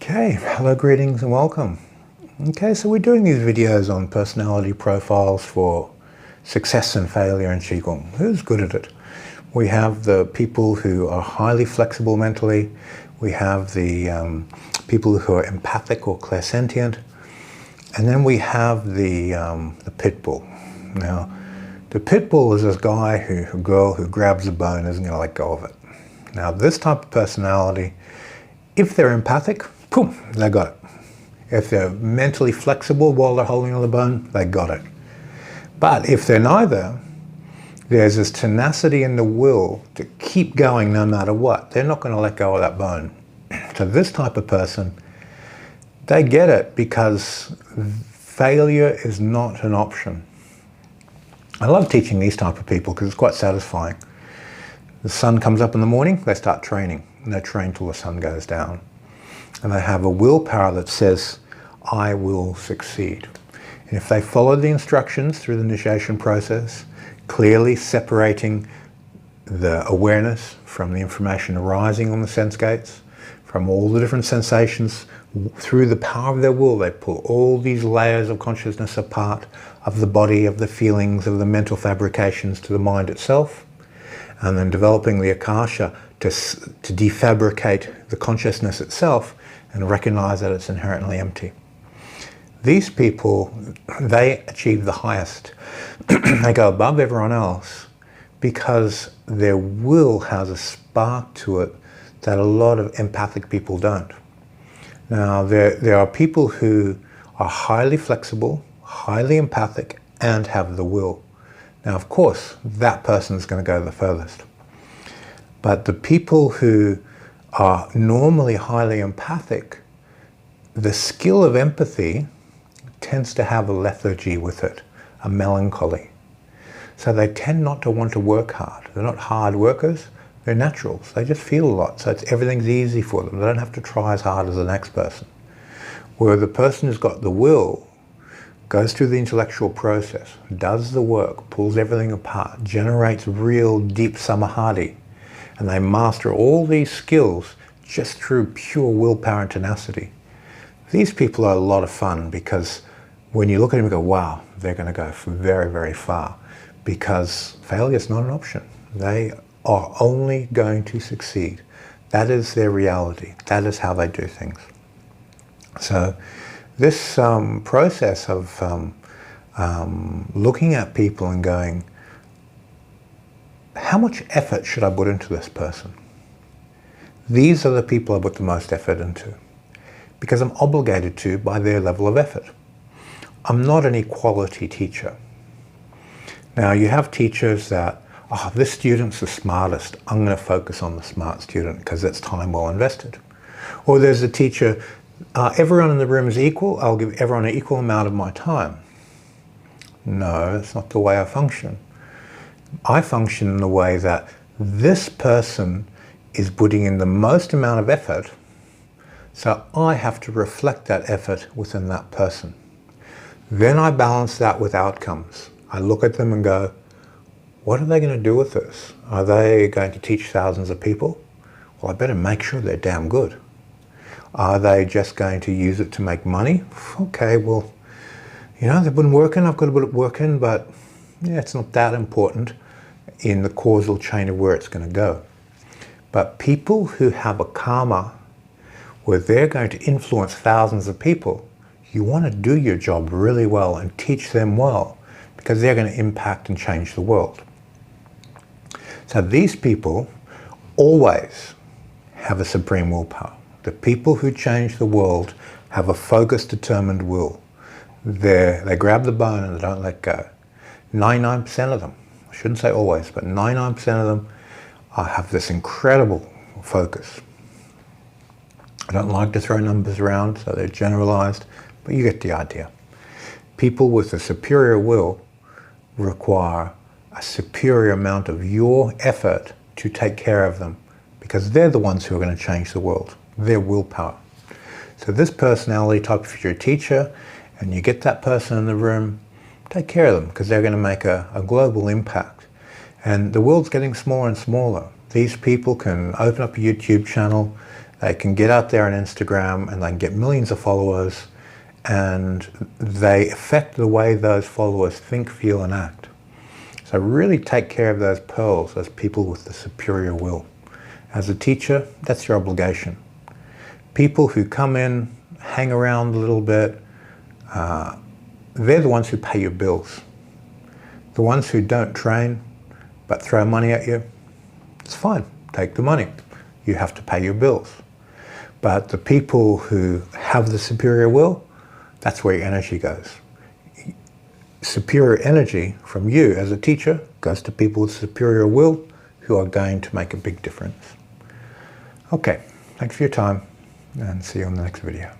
Okay, hello, greetings and welcome. Okay, so we're doing these videos on personality profiles for success and failure in Qigong. Who's good at it? We have the people who are highly flexible mentally. We have the people who are empathic or clairsentient. And then we have the pit bull. Now, the pit bull is this guy a girl who grabs a bone and isn't going to let go of it. Now, this type of personality, if they're empathic, boom, they got it. If they're mentally flexible while they're holding on the bone, they got it. But if they're neither, there's this tenacity in the will to keep going no matter what. They're not going to let go of that bone. So this type of person, they get it because failure is not an option. I love teaching these type of people because it's quite satisfying. The sun comes up in the morning, they start training, and they train till the sun goes down. And they have a willpower that says, I will succeed. And if they follow the instructions through the initiation process, clearly separating the awareness from the information arising on the sense gates, from all the different sensations, through the power of their will, they pull all these layers of consciousness apart, of the body, of the feelings, of the mental fabrications to the mind itself, and then developing the akasha to defabricate the consciousness itself and recognize that it's inherently empty. These people, they achieve the highest. They go above everyone else because their will has a spark to it that a lot of empathic people don't. Now, there are people who are highly flexible, highly empathic, and have the will. Now, of course, that person is going to go the furthest. But the people who are normally highly empathic, the skill of empathy tends to have a lethargy with it, a melancholy. So they tend not to want to work hard. They're not hard workers, they're naturals. They just feel a lot, so everything's easy for them. They don't have to try as hard as the next person. Where the person who's got the will goes through the intellectual process, does the work, pulls everything apart, generates real deep samadhi, and they master all these skills just through pure willpower and tenacity. These people are a lot of fun because when you look at them and go, wow, they're going to go very, very far, because failure is not an option. They are only going to succeed. That is their reality. That is how they do things. So this process of looking at people and going, how much effort should I put into this person? These are the people I put the most effort into because I'm obligated to by their level of effort. I'm not an equality teacher. Now, you have teachers that, oh, this student's the smartest. I'm going to focus on the smart student because it's time well invested. Or there's a teacher, everyone in the room is equal. I'll give everyone an equal amount of my time. No, that's not the way I function. I function in the way that this person is putting in the most amount of effort, so I have to reflect that effort within that person. Then I balance that with outcomes. I look at them and go, what are they going to do with this? Are they going to teach thousands of people? Well, I better make sure they're damn good. Are they just going to use it to make money? Okay, well, they've been working, I've got to put it working, but yeah, it's not that important in the causal chain of where it's going to go. But people who have a karma where they're going to influence thousands of people, you want to do your job really well and teach them well because they're going to impact and change the world. So these people always have a supreme willpower. The people who change the world have a focused, determined will. They grab the bone and they don't let go. 99% of them, I shouldn't say always, but 99% of them have this incredible focus. I don't like to throw numbers around, so they're generalized, but you get the idea. People with a superior will require a superior amount of your effort to take care of them because they're the ones who are going to change the world, their willpower. So this personality type, if you're a teacher and you get that person in the room, take care of them because they're going to make a global impact. And the world's getting smaller and smaller. These people can open up a YouTube channel, They can get out there on Instagram and they can get millions of followers, and they affect the way those followers think, feel and act. So really take care of those pearls, those people with the superior will. As a teacher, that's your obligation. People who come in, hang around a little bit, they're the ones who pay your bills. The ones who don't train but throw money at you, it's fine, take the money. You have to pay your bills. But the people who have the superior will, that's where your energy goes. Superior energy from you as a teacher goes to people with superior will who are going to make a big difference. Okay, thanks for your time and see you on the next video.